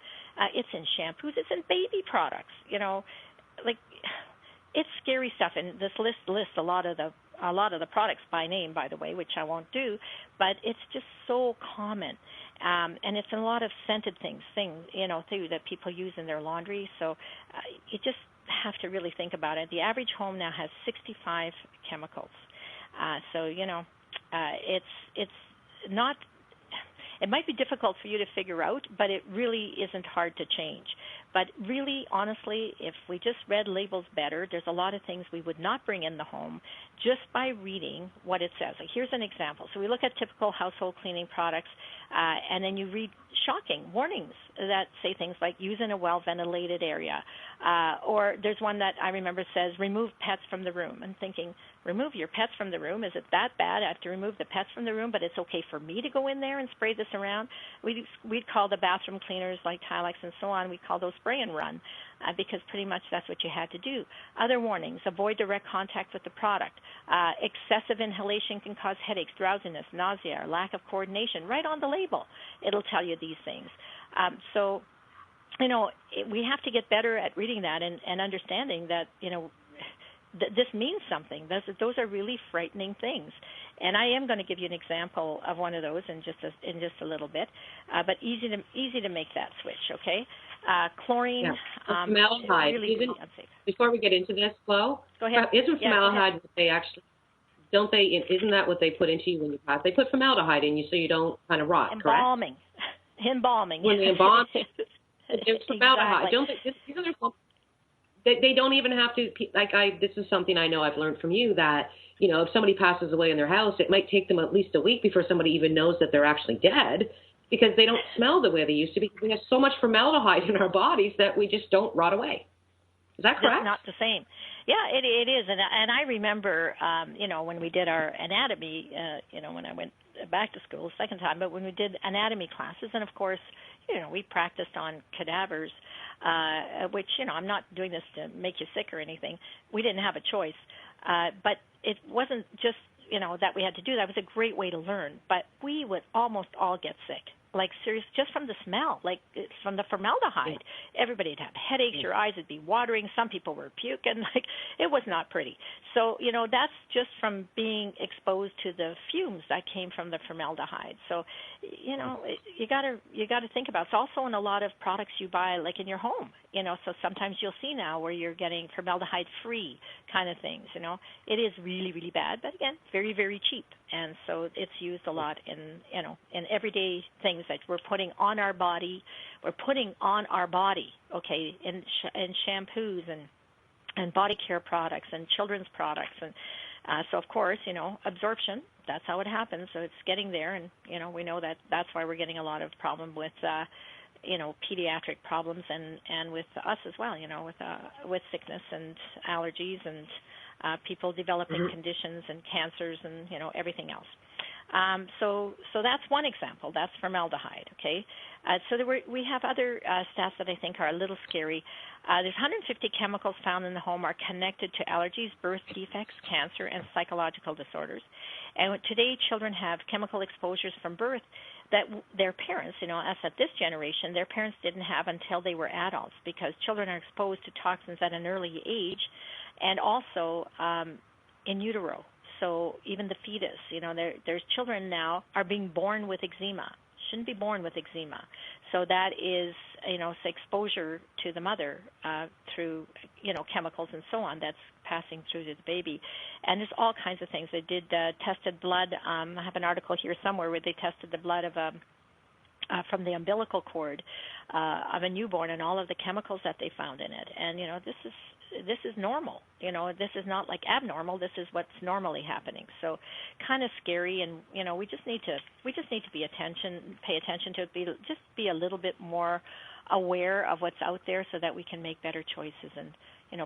It's in shampoos. It's in baby products. It's scary stuff. And this list lists a lot of the products by name, by the way, which I won't do, but it's just so common. And it's in a lot of scented things, too, that people use in their laundry. So you just have to really think about it. The average home now has 65 chemicals. It's not. It might be difficult for you to figure out, but it really isn't hard to change. But really, honestly, if we just read labels better, there's a lot of things we would not bring in the home just by reading what it says. Like, here's an example. So we look at typical household cleaning products, and then you read shocking warnings that say things like use in a well-ventilated area. Or there's one that I remember says remove pets from the room. I'm thinking, remove your pets from the room? Is it that bad? I have to remove the pets from the room, but it's okay for me to go in there and spray this around? We'd call the bathroom cleaners like Tilex and so on, we call those spray and run because pretty much that's what you had to do. Other warnings, avoid direct contact with the product. Excessive inhalation can cause headaches, drowsiness, nausea, or lack of coordination. Right on the label, it'll tell you these things. We have to get better at reading that and understanding that, this means something. Those are really frightening things. And I am going to give you an example of one of those in just a little bit, but easy to make that switch, okay? Chlorine. Yeah. Formaldehyde. Really before we get into this, Flo, go ahead. Isn't formaldehyde what they actually, don't they, isn't that what they put into you when you pass? They put formaldehyde in you so you don't kind of rot, Embalming. correct? Embalming. When they embalm, it's formaldehyde. Exactly. They don't even have to, this is something I know I've learned from you, that, if somebody passes away in their house, it might take them at least a week before somebody even knows that they're actually dead, because they don't smell the way they used to, because we have so much formaldehyde in our bodies that we just don't rot away. Is that correct? It's not the same. Yeah, it is. And I remember, when we did our anatomy, when I went back to school the second time, but when we did anatomy classes, and of course, we practiced on cadavers, which, I'm not doing this to make you sick or anything. We didn't have a choice. But it wasn't just, that we had to do that. It was a great way to learn. But we would almost all get sick. Like, serious, just from the smell, like from the formaldehyde. Yeah. Everybody would have headaches. Yeah. Your eyes would be watering. Some people were puking. Like, it was not pretty. So, that's just from being exposed to the fumes that came from the formaldehyde. So, you got to think about it. It's also in a lot of products you buy, like in your home. So sometimes you'll see now where you're getting formaldehyde-free kind of things. It is really, really bad, but again, very, very cheap. And so it's used a lot in everyday things that we're putting on our body. Okay, in shampoos and body care products and children's products. And so, of course, absorption, that's how it happens. So it's getting there, and, we know that that's why we're getting a lot of problem with, pediatric problems and with us as well, with sickness and allergies and people developing conditions and cancers and, everything else. So that's one example. That's formaldehyde, okay? So we have other stats that I think are a little scary. There's 150 chemicals found in the home are connected to allergies, birth defects, cancer, and psychological disorders. And today, children have chemical exposures from birth that their parents, as at this generation, their parents didn't have until they were adults, because children are exposed to toxins at an early age and also in utero. also even the fetus. There's children now are being born with eczema. Shouldn't be born with eczema. So that is, it's exposure to the mother through, chemicals and so on that's passing through to the baby. And there's all kinds of things. They did tested blood. I have an article here somewhere where they tested the blood of from the umbilical cord of a newborn and all of the chemicals that they found in it. And, this is normal. This is not like abnormal. This is what's normally happening. So kind of scary, and we just need to pay attention to it. Just be a little bit more aware of what's out there so that we can make better choices and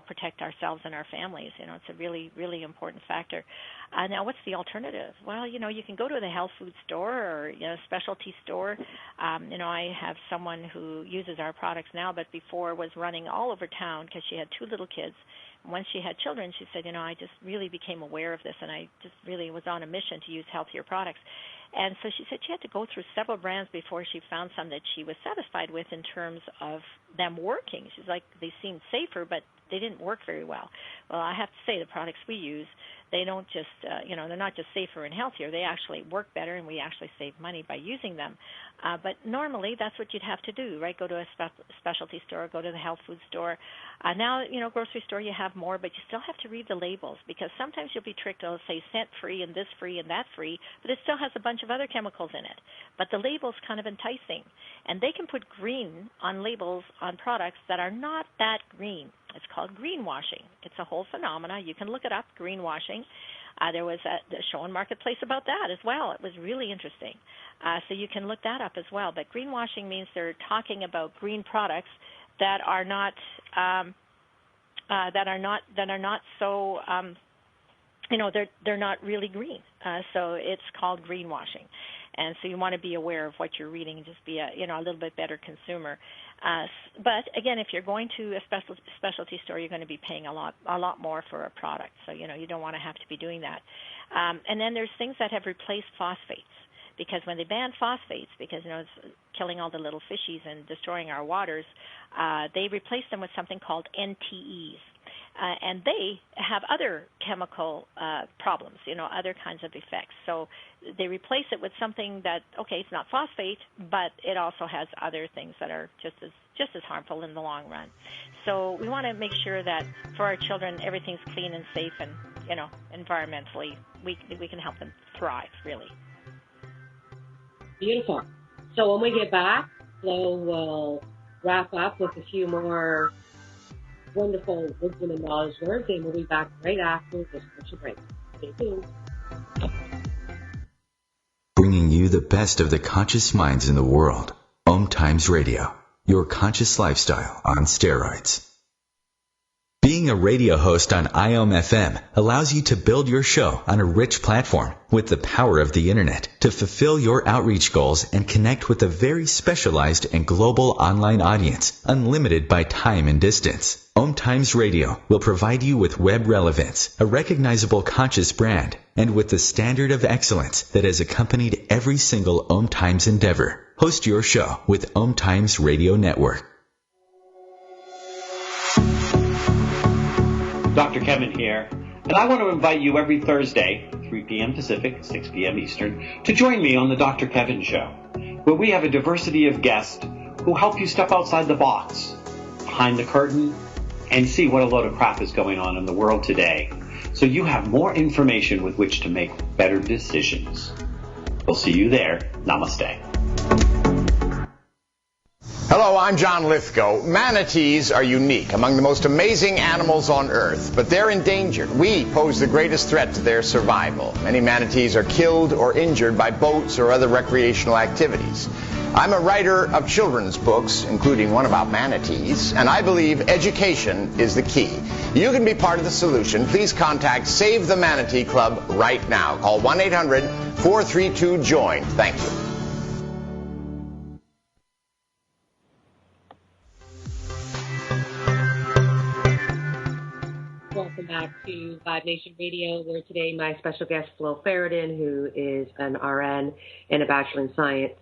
protect ourselves and our families. It's a really, really important factor. Now, what's the alternative? Well, you can go to the health food store or specialty store. I have someone who uses our products now, but before was running all over town because she had 2 little kids. Once she had children, she said, I just really became aware of this, and I just really was on a mission to use healthier products. And so she said she had to go through several brands before she found some that she was satisfied with in terms of them working. She's like, they seemed safer, but they didn't work very well. Well, I have to say the products we use, they don't just, they're not just safer and healthier. They actually work better, and we actually save money by using them. But normally that's what you'd have to do, right? Go to a specialty store, go to the health food store. Now, grocery store, you have more, but you still have to read the labels because sometimes you'll be tricked. It'll say scent free and this free and that free, but it still has a bunch of other chemicals in it. But the label's kind of enticing, and they can put green on labels on products that are not that green. It's called greenwashing. It's a whole phenomena. You can look it up, greenwashing. There was a show in Marketplace about that as well. It was really interesting. So you can look that up as well. But greenwashing means they're talking about green products that are not so they're not really green. So it's called greenwashing. And so you want to be aware of what you're reading and just be a little bit better consumer. But again, if you're going to a specialty store, you're going to be paying a lot more for a product. So you don't want to have to be doing that. And then there's things that have replaced phosphates, because when they banned phosphates, because it's killing all the little fishies and destroying our waters, they replaced them with something called NTEs. And they have other chemical problems, other kinds of effects. So they replace it with something that, it's not phosphate, but it also has other things that are just as harmful in the long run. So we want to make sure that for our children, everything's clean and safe, and environmentally, we can help them thrive, really. Beautiful. So when we get back, Flo will wrap up with a few more wonderful wisdom and knowledge words, and we'll be back right after this commercial break. Stay tuned. Bringing you the best of the conscious minds in the world. OMTimes Radio, your conscious lifestyle on steroids. Being a radio host on IOM-FM allows you to build your show on a rich platform with the power of the internet to fulfill your outreach goals and connect with a very specialized and global online audience, unlimited by time and distance. OMTimes Radio will provide you with web relevance, a recognizable conscious brand, and with the standard of excellence that has accompanied every single OMTimes endeavor. Host your show with OMTimes Radio Network. Dr. Kevin here, and I want to invite you every Thursday, 3 p.m. Pacific, 6 p.m. Eastern, to join me on the Dr. Kevin Show, where we have a diversity of guests who help you step outside the box, behind the curtain, and see what a load of crap is going on in the world today, so you have more information with which to make better decisions. We'll see you there. Namaste. Hello, I'm John Lithgow. Manatees are unique, among the most amazing animals on Earth, but they're endangered. We pose the greatest threat to their survival. Many manatees are killed or injured by boats or other recreational activities. I'm a writer of children's books, including one about manatees, and I believe education is the key. You can be part of the solution. Please contact Save the Manatee Club right now. Call 1-800-432-JOIN. Thank you. Welcome back to Vibe Nation Radio, where today my special guest, Flo Ferraton, who is an RN and a Bachelor in Science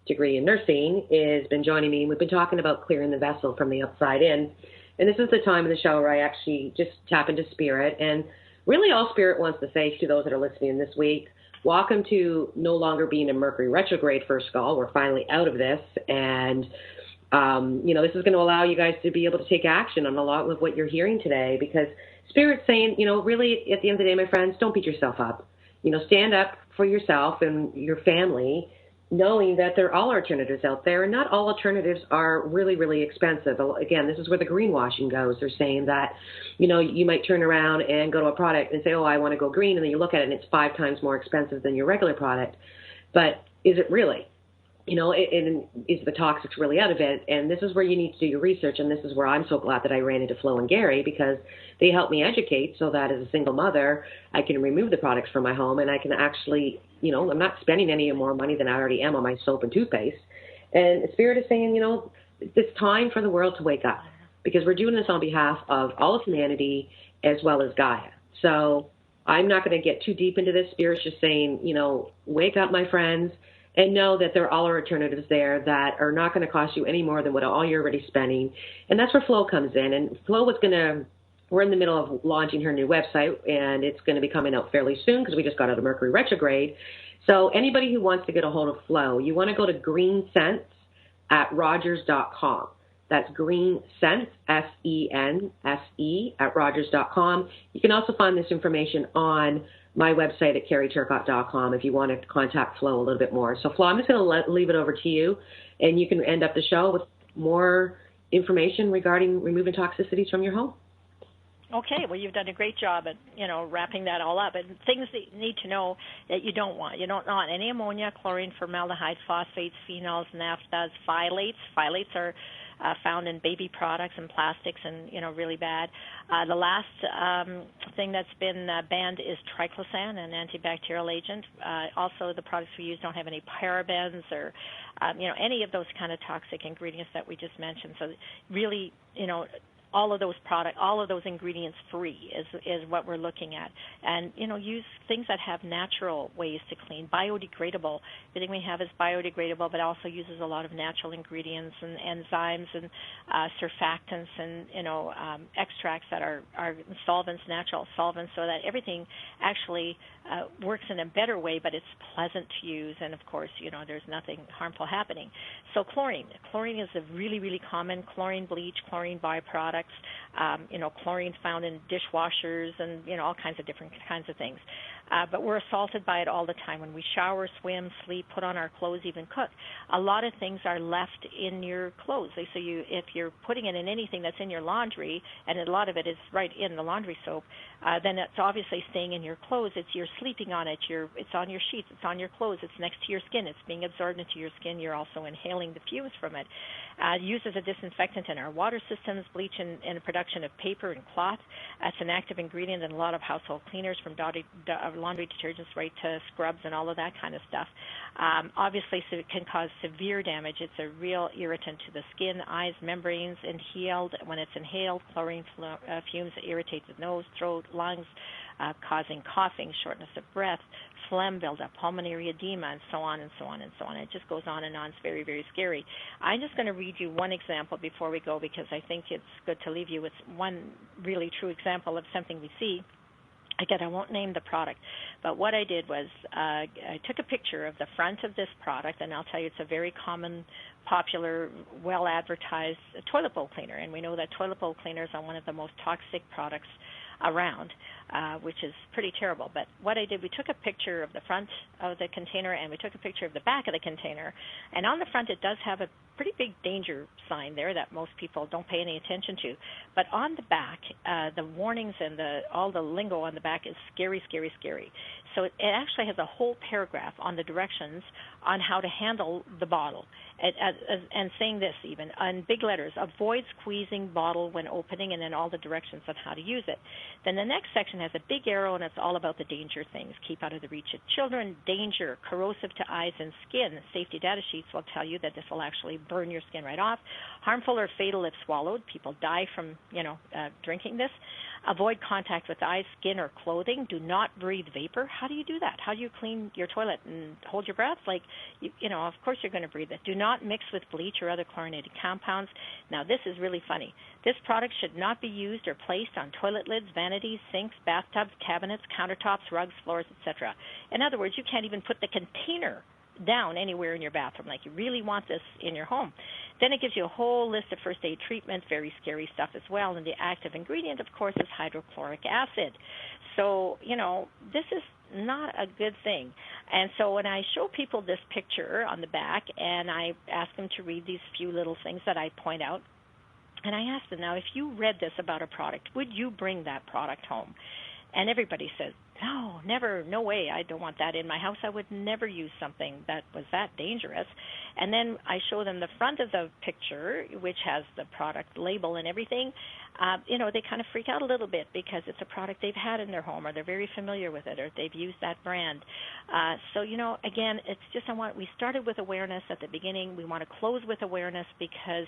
degree in nursing, has been joining me. We've been talking about clearing the vessel from the outside in. And this is the time of the show where I actually just tap into spirit. And really all Spirit wants to say to those that are listening this week, welcome to no longer being in Mercury retrograde, first of all. We're finally out of this. And, this is going to allow you guys to be able to take action on a lot of what you're hearing today, because Spirit's saying, really, at the end of the day, my friends, don't beat yourself up. Stand up for yourself and your family, knowing that there are all alternatives out there, and not all alternatives are really, really expensive. Again, this is where the greenwashing goes. They're saying that, you might turn around and go to a product and say, oh, I want to go green, and then you look at it and it's 5 times more expensive than your regular product. But is it really? And is the toxics really out of it? And this is where you need to do your research, and this is where I'm so glad that I ran into Flo and Gary, because they helped me educate so that as a single mother, I can remove the products from my home, and I can actually, I'm not spending any more money than I already am on my soap and toothpaste. And Spirit is saying, it's time for the world to wake up, because we're doing this on behalf of all of humanity as well as Gaia. So I'm not going to get too deep into this. Spirit's just saying, wake up, my friends, and know that there are all alternatives there that are not going to cost you any more than what all you're already spending. And that's where Flo comes in. And Flo we're in the middle of launching her new website, and it's going to be coming out fairly soon because we just got out of Mercury retrograde. So anybody who wants to get a hold of Flo, you want to go to greensense at Rogers.com. That's greensense, SENSE, at Rogers.com. You can also find this information on my website at carrieturcott.com if you want to contact Flo a little bit more. So, Flo, I'm just going to leave it over to you, and you can end up the show with more information regarding removing toxicities from your home. Okay, well, you've done a great job at, wrapping that all up. And things that you need to know that you don't want. You don't want any ammonia, chlorine, formaldehyde, phosphates, phenols, naphthas, phthalates. Phthalates are found in baby products and plastics, and really bad. The last thing that's been banned is triclosan, an antibacterial agent. Also, the products we use don't have any parabens or any of those kind of toxic ingredients that we just mentioned. So really, all of those ingredients free is what we're looking at. And, use things that have natural ways to clean, biodegradable. Everything we have is biodegradable, but also uses a lot of natural ingredients and enzymes and surfactants and, extracts that are solvents, natural solvents, so that everything actually works in a better way, but it's pleasant to use. And, of course, there's nothing harmful happening. So chlorine is a really, really common chlorine bleach, chlorine byproducts. Chlorine found in dishwashers and, all kinds of different kinds of things. But we're assaulted by it all the time when we shower, swim, sleep, put on our clothes, even cook. A lot of things are left in your clothes. So if you're putting it in anything that's in your laundry, and a lot of it is right in the laundry soap, then it's obviously staying in your clothes. You're sleeping on it. It's on your sheets. It's on your clothes. It's next to your skin. It's being absorbed into your skin. You're also inhaling the fumes from it. Used as a disinfectant in our water systems, bleach in the production of paper and cloth. It's an active ingredient in a lot of household cleaners, from laundry detergents right to scrubs and all of that kind of stuff. Obviously, so it can cause severe damage. It's a real irritant to the skin, eyes, membranes. When it's inhaled, chlorine fumes irritate the nose, throat, lungs, causing coughing, shortness of breath, phlegm buildup, pulmonary edema, and so on and so on and so on. It just goes on and on. It's very, very scary. I'm just going to read you one example before we go, because I think it's good to leave you with one really true example of something we see. Again, I won't name the product, but what I did was I took a picture of the front of this product, and I'll tell you it's a very common, popular, well-advertised toilet bowl cleaner, and we know that toilet bowl cleaners are one of the most toxic products around, which is pretty terrible. But what I did, we took a picture of the front of the container, and we took a picture of the back of the container, and on the front it does have a pretty big danger sign there that most people don't pay any attention to. But on the back, the warnings and all the lingo on the back is scary, scary, scary. So it actually has a whole paragraph on the directions on how to handle the bottle, and saying this even in big letters: avoid squeezing bottle when opening, and then all the directions on how to use it. Then the next section has a big arrow, and it's all about the danger things. Keep out of the reach of children, danger, corrosive to eyes and skin. Safety data sheets will tell you that this will actually burn your skin right off. Harmful or fatal if swallowed. People die from, drinking this. Avoid contact with eyes, skin, or clothing. Do not breathe vapor. How how do you do that? How do you clean your toilet and hold your breath? Like, of course you're going to breathe it. Do not mix with bleach or other chlorinated compounds. Now, this is really funny. This product should not be used or placed on toilet lids, vanities, sinks, bathtubs, cabinets, countertops, rugs, floors, etc. In other words, you can't even put the container down anywhere in your bathroom. Like, you really want this in your home. Then it gives you a whole list of first aid treatments, very scary stuff as well. And the active ingredient, of course, is hydrochloric acid. So, this is not a good thing. And so when I show people this picture on the back and I ask them to read these few little things that I point out, and I ask them, now, if you read this about a product, would you bring that product home? And everybody says, no, never, no way, I don't want that in my house. I would never use something that was that dangerous. And then I show them the front of the picture, which has the product label and everything. They kind of freak out a little bit because it's a product they've had in their home, or they're very familiar with it, or they've used that brand. So, again, it's just we started with awareness at the beginning. We want to close with awareness because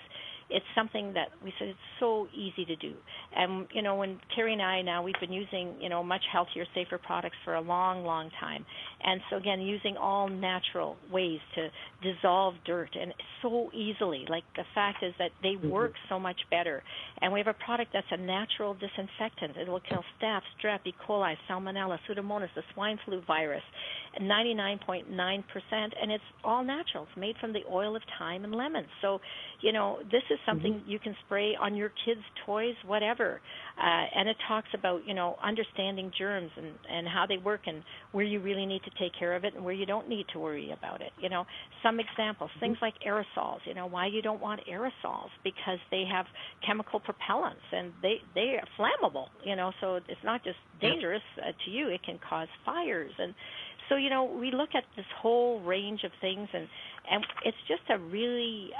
it's something that we said it's so easy to do. And, when Carrie and I now, we've been using, much healthier, safer products for a long, long time. And so, again, using all natural ways to dissolve dirt and so easily. Like, the fact is that they work so much better. And we have a product that's a natural disinfectant. It will kill staph, strep, E. coli, salmonella, pseudomonas, the swine flu virus, 99.9%, and it's all natural. It's made from the oil of thyme and lemon. So, this is something you can spray on your kids' toys, whatever. And it talks about, understanding germs and how they work and where you really need to take care of it and where you don't need to worry about it. Some examples, things like aerosols, why you don't want aerosols, because they have chemical propellants and they are flammable, so it's not just dangerous to you, it can cause fires. And so, we look at this whole range of things, and it's just a really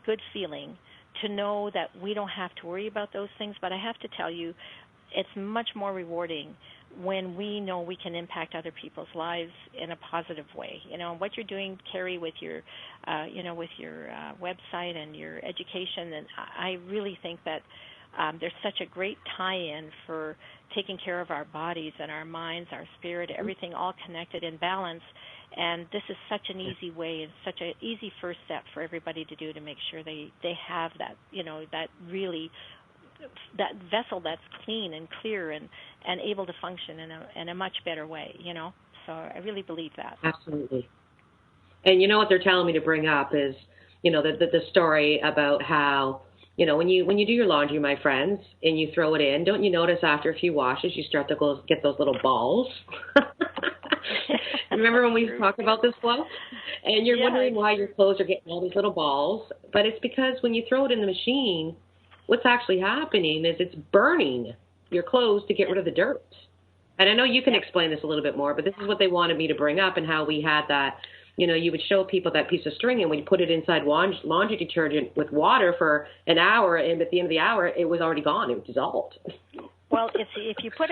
good feeling to know that we don't have to worry about those things. But I have to tell you, it's much more rewarding when we know we can impact other people's lives in a positive way. What you're doing, Carrie, with your, website and your education, and I really think that there's such a great tie-in for taking care of our bodies and our minds, our spirit, everything all connected in balance. And this is such an easy way and such an easy first step for everybody to do to make sure they have that, that vessel that's clean and clear and able to function in a much better way, So I really believe that. Absolutely. And what they're telling me to bring up is, the story about how, when you do your laundry, my friends, and you throw it in, don't you notice after a few washes you start to get those little balls? Remember when we talked about this, Flo? And you're wondering why your clothes are getting all these little balls. But it's because when you throw it in the machine, what's actually happening is it's burning your clothes to get rid of the dirt. And I know you can explain this a little bit more, but this is what they wanted me to bring up, and how we had that, you would show people that piece of string, and when you put it inside laundry detergent with water for an hour, and at the end of the hour, it was already gone. It was dissolved. Well, if you put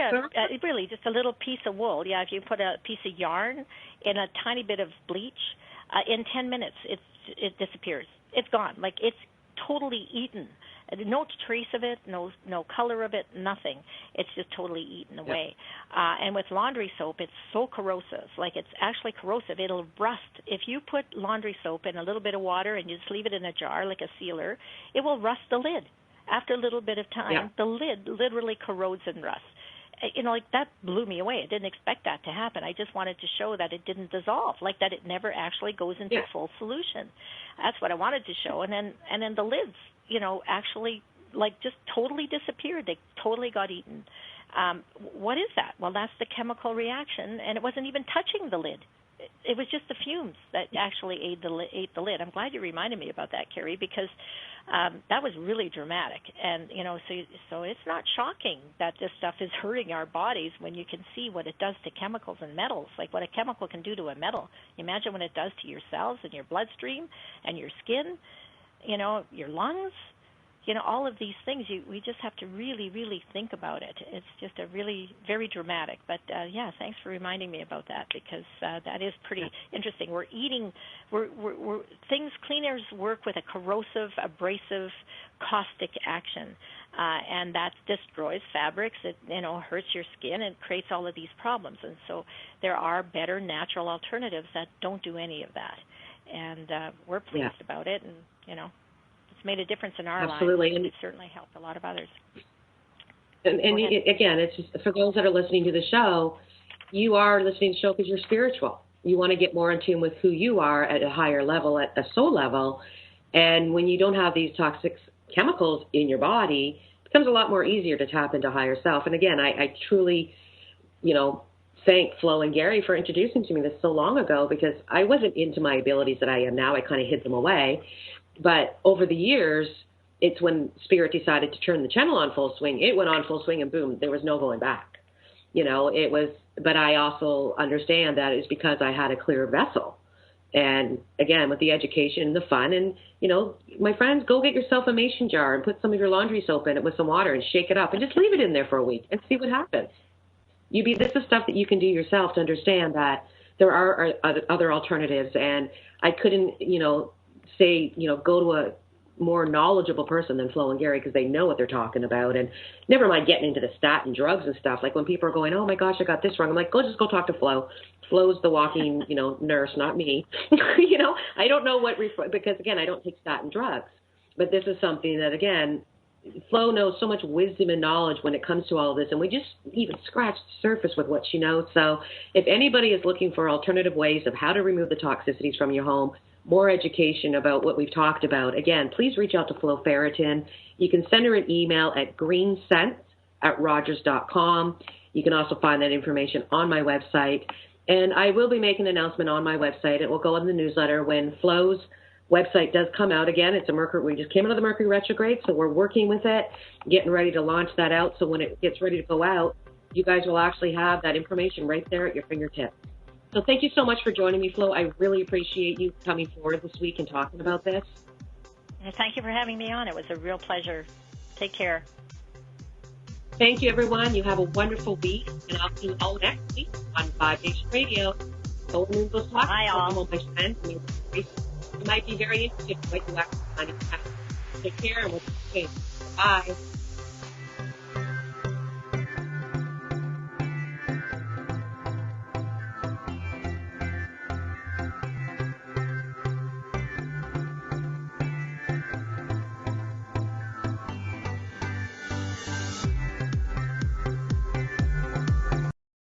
really just a little piece of wool, if you put a piece of yarn in a tiny bit of bleach, in 10 minutes it disappears. It's gone. Like, it's totally eaten. No trace of it, no color of it, nothing. It's just totally eaten away. And with laundry soap, it's so corrosive. Like, it's actually corrosive. It'll rust. If you put laundry soap in a little bit of water and you just leave it in a jar like a sealer, it will rust the lid. After a little bit of time, the lid literally corrodes and rusts. That blew me away. I didn't expect that to happen. I just wanted to show that it didn't dissolve, like that it never actually goes into full solution. That's what I wanted to show. And then the lids, actually just totally disappeared. They totally got eaten. What is that? Well, that's the chemical reaction, and it wasn't even touching the lid. It was just the fumes that actually ate the lid. I'm glad you reminded me about that, Carrie, because that was really dramatic. And, so it's not shocking that this stuff is hurting our bodies when you can see what it does to chemicals and metals, like what a chemical can do to a metal. Imagine what it does to your cells and your bloodstream and your skin, your lungs. All of these things, we just have to really, really think about it. It's just a really very dramatic. But, thanks for reminding me about that, because that is pretty interesting. Cleaners work with a corrosive, abrasive, caustic action. and that destroys fabrics. It hurts your skin and creates all of these problems. And so there are better natural alternatives that don't do any of that. And we're pleased about it, and it's made a difference in our lives. And it's certainly helped a lot of others. And again, it's just for those that are listening to the show, you are listening to the show because you're spiritual. You want to get more in tune with who you are at a higher level, at a soul level. And when you don't have these toxic chemicals in your body, it becomes a lot more easier to tap into higher self. And again, I truly, thank Flo and Gary for introducing to me this so long ago, because I wasn't into my abilities that I am now. I kind of hid them away. But over the years, it's when Spirit decided to turn the channel on full swing. It went on full swing, and boom, there was no going back. But I also understand that it's because I had a clear vessel. And again, with the education and the fun, and my friends, go get yourself a mason jar and put some of your laundry soap in it with some water and shake it up and just leave it in there for a week and see what happens. This is stuff that you can do yourself to understand that there are other alternatives. And I couldn't, say, go to a more knowledgeable person than Flo and Gary, because they know what they're talking about. And never mind getting into the statin drugs and stuff. Like when people are going, oh my gosh, I got this wrong. I'm like, just go talk to Flo. Flo's the walking, nurse, not me. I don't know because again, I don't take statin drugs. But this is something that, again, Flo knows so much wisdom and knowledge when it comes to all of this, and we just even scratched the surface with what she knows. So if anybody is looking for alternative ways of how to remove the toxicities from your home, more education about what we've talked about, again, please reach out to Flo Ferraton. You can send her an email at greensense@rogers.com. You can also find that information on my website. And I will be making an announcement on my website. It will go in the newsletter when Flo's website does come out. Again, it's we just came out of the Mercury retrograde, so we're working with it, getting ready to launch that out. So when it gets ready to go out, you guys will actually have that information right there at your fingertips. So thank you so much for joining me, Flo. I really appreciate you coming forward this week and talking about this. Thank you for having me on. It was a real pleasure. Take care. Thank you, everyone. You have a wonderful week, and I'll see you all next week on Vibe Nation Radio. Go and move those talks. Bye, all. My friends. You might be very interested in what you actually find. Take care, and we'll see you soon. Bye.